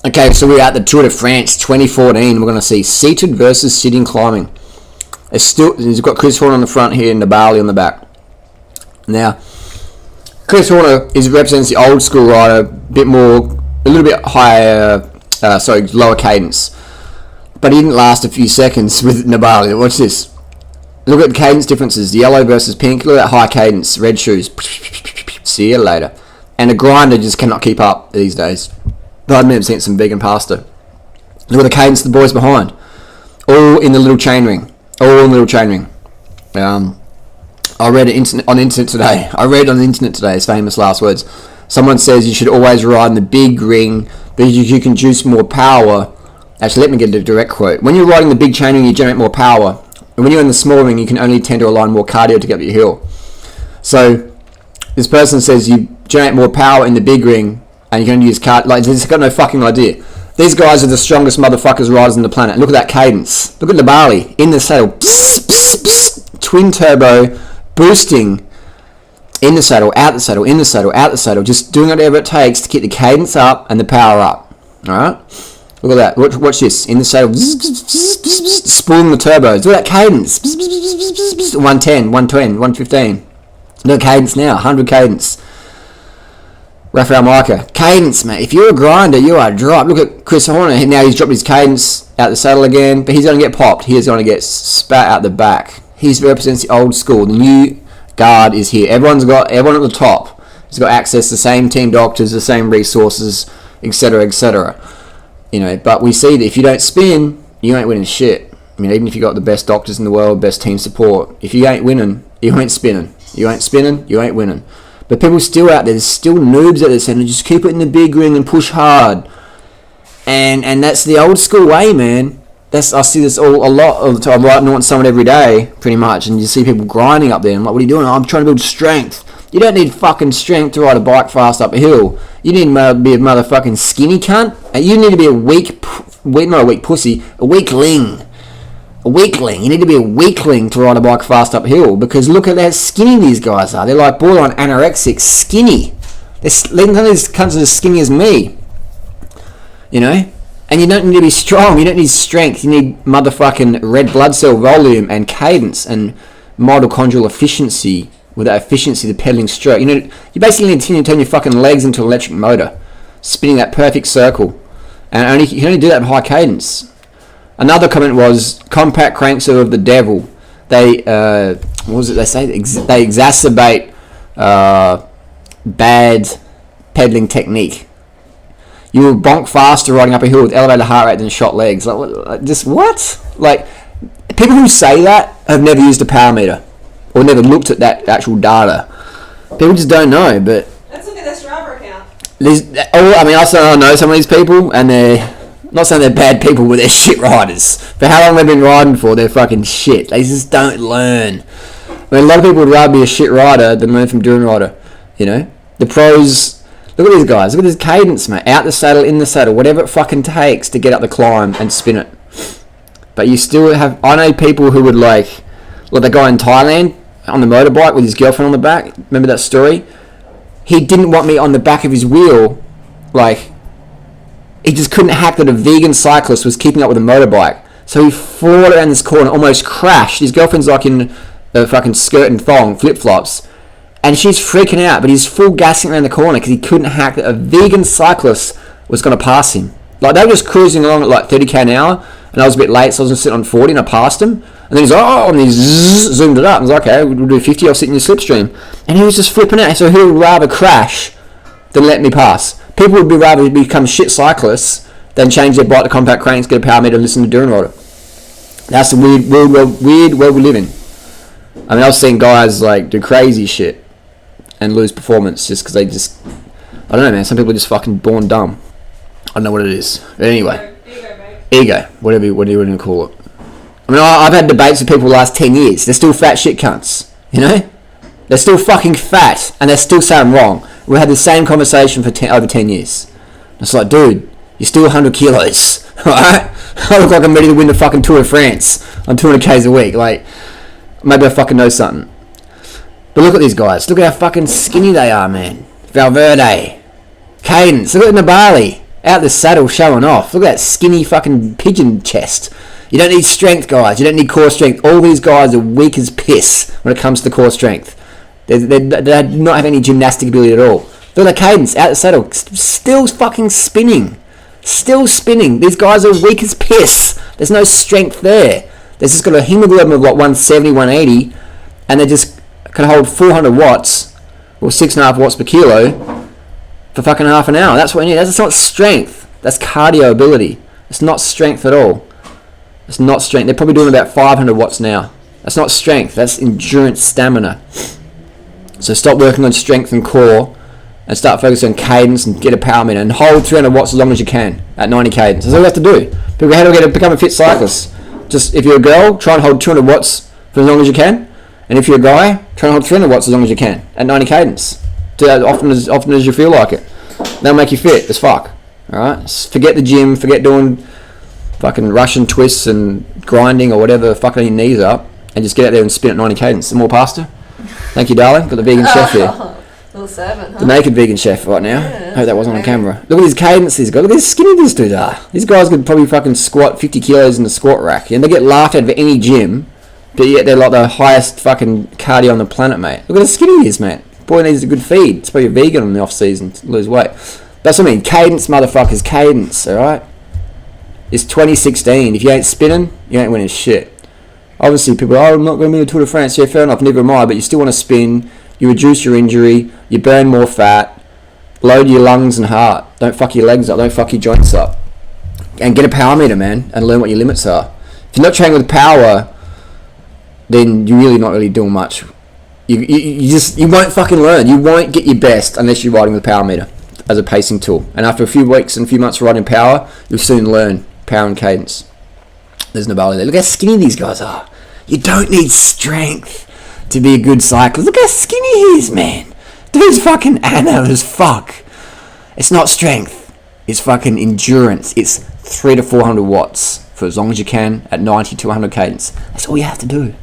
Okay, so we're at the Tour de France 2014. We're going to see seated versus sitting climbing. He's got Chris Horner on the front here and Nibali on the back. Now, Chris Horner represents the old school rider, a little bit higher, lower cadence. But he didn't last a few seconds with Nibali. Watch this. Look at the cadence differences. The yellow versus pink. Look at that high cadence. Red shoes. See you later. And a grinder just cannot keep up these days. I've never seen some vegan pasta. Look at the cadence of the boys behind. All in the little chain ring. I read it on the internet today. His famous last words. Someone says you should always ride in the big ring because you can juice more power. Actually, let me get a direct quote. When you're riding the big chain ring, you generate more power. And when you're in the small ring, you can only tend to align more cardio to get up your hill. So, this person says you generate more power in the big ring and you can only use cardio. Like, he's got no fucking idea. These guys are the strongest motherfuckers riders on the planet. Look at that cadence. Look at Nibali in the saddle. Psst, psst, psst. Twin turbo, boosting in the saddle, out the saddle, in the saddle, out the saddle. Just doing whatever it takes to keep the cadence up and the power up. Alright? Look at that. Watch this. In the saddle. Spooling the turbos. Look at that cadence. 110, 120, 115. Look at cadence now. 100 cadence. Rafael Majka. Cadence, mate. If you're a grinder, you are dropped. Look at Chris Horner. Now he's dropped his cadence out the saddle again. But he's going to get popped. He's going to get spat out the back. He represents the old school. The new guard is here. Everyone at the top has got access to the same team doctors, the same resources, etc., etc. But we see that if you don't spin, you ain't winning shit. I mean, even if you got the best doctors in the world, best team support, if you ain't winning, you ain't spinning. You ain't spinning, you ain't winning. But people still out there, there's still noobs out there saying, just keep it in the big ring and push hard. And that's the old school way, man. I see this a lot of the time. I'm riding on someone every day, pretty much, and you see people grinding up there. I'm like, what are you doing? I'm trying to build strength. You don't need fucking strength to ride a bike fast up a hill. You need to be a motherfucking skinny cunt. And you need to be a not a weak pussy, a weakling. A weakling. You need to be a weakling to ride a bike fast uphill, because look at how skinny these guys are. They're like borderline anorexic, skinny. None of these cunts are as skinny as me. And you don't need to be strong. You don't need strength. You need motherfucking red blood cell volume and cadence and mitochondrial efficiency. With that efficiency, the pedaling stroke. You basically need to turn your fucking legs into an electric motor, spinning that perfect circle. And you can only do that at high cadence. Another comment was, compact cranks are of the devil. They, what was it they say? They exacerbate bad pedaling technique. You will bonk faster riding up a hill with elevated heart rate than shot legs. What? Like, people who say that have never used a power meter or never looked at that actual data. People just don't know. But let's look at the Strava account. I know some of these people, and they're not saying they're bad people, but they're shit riders. For how long they've been riding for, they're fucking shit. They just don't learn. A lot of people would rather be a shit rider than learn from doing rider. The pros. Look at these guys. Look at this cadence, mate. Out the saddle, in the saddle, whatever it fucking takes to get up the climb and spin it. But you still have. I know people who would like the guy in Thailand on the motorbike with his girlfriend on the back. Remember that story? He didn't want me on the back of his wheel. He just couldn't hack that a vegan cyclist was keeping up with a motorbike. So he flew around this corner, almost crashed. His girlfriend's like in a fucking skirt and thong, flip-flops. And she's freaking out, but he's full gassing around the corner because he couldn't hack that a vegan cyclist was going to pass him. They were just cruising along at 30k an hour, and I was a bit late, so I was sitting on 40, and I passed him. And then he's like, and he zoomed it up. I was like, okay, we'll do 50, I'll sit in your slipstream. And he was just flipping out, so he would rather crash than let me pass. People would rather become shit cyclists than change their bike to compact cranks, get a power meter, and listen to Duran Rider. That's the weird world we live in. I was seeing guys do crazy shit and lose performance just because I don't know, man. Some people are just fucking born dumb. I don't know what it is. But anyway. Ego. Whatever you want to call it. I've had debates with people the last 10 years. They're still fat shit cunts. They're still fucking fat and they're still saying wrong. We had the same conversation for over 10 years. It's like, dude, you're still 100 kilos. Alright? I look like I'm ready to win the fucking Tour de France on 200 Ks a week. Maybe I fucking know something. But look at these guys. Look at how fucking skinny they are, man. Valverde. Cadence. Look at Nibali. Out the saddle showing off. Look at that skinny fucking pigeon chest. You don't need strength, guys. You don't need core strength. All these guys are weak as piss when it comes to core strength. They do not have any gymnastic ability at all. Look at the cadence. Out the saddle. Still fucking spinning. Still spinning. These guys are weak as piss. There's no strength there. They've just got a hemoglobin of 170, 180, and they just can hold 400 watts, or 6.5 watts per kilo, for fucking half an hour. That's what you need. That's not strength. That's cardio ability. It's not strength at all. It's not strength. They're probably doing about 500 watts now. That's not strength. That's endurance stamina. So stop working on strength and core, and start focusing on cadence and get a power meter and hold 300 watts as long as you can at 90 cadence. That's all you have to do. People, how do we get to become a fit cyclist? Just, if you're a girl, try and hold 200 watts for as long as you can. And if you're a guy, try and hold 300 watts as long as you can at 90 cadence. Do that often as you feel like it. That'll make you fit as fuck. Alright? Forget the gym, forget doing fucking Russian twists and grinding or whatever fucking your knees up, and just get out there and spin at 90 cadence. Some more pasta? Thank you, darling. Got the vegan chef here. Little servant, huh? The naked vegan chef right now. Yeah, Hope that wasn't on camera. Look at these cadence these guys. Look at how skinny these dudes are. These guys could probably fucking squat 50 kilos in the squat rack. And they get laughed at for any gym, but yet they're like the highest fucking cardio on the planet, mate. Look at how skinny he is, mate. Boy needs a good feed. It's probably a vegan in the off season to lose weight. That's what I mean. Cadence, motherfuckers. Cadence, alright? It's 2016. If you ain't spinning, you ain't winning shit. Obviously, people are, I'm not going to be a Tour de France. Yeah, fair enough. Neither am I. But you still want to spin. You reduce your injury. You burn more fat. Load your lungs and heart. Don't fuck your legs up. Don't fuck your joints up. And get a power meter, man. And learn what your limits are. If you're not training with power, then you're really not really doing much. You won't fucking learn. You won't get your best unless you're riding with a power meter as a pacing tool. And after a few weeks and a few months riding power, you'll soon learn power and cadence. There's Nibali there. Look how skinny these guys are. You don't need strength to be a good cyclist. Look how skinny he is, man. Dude's fucking animal as fuck. It's not strength. It's fucking endurance. It's 300 to 400 watts for as long as you can at 90 to 100 cadence. That's all you have to do.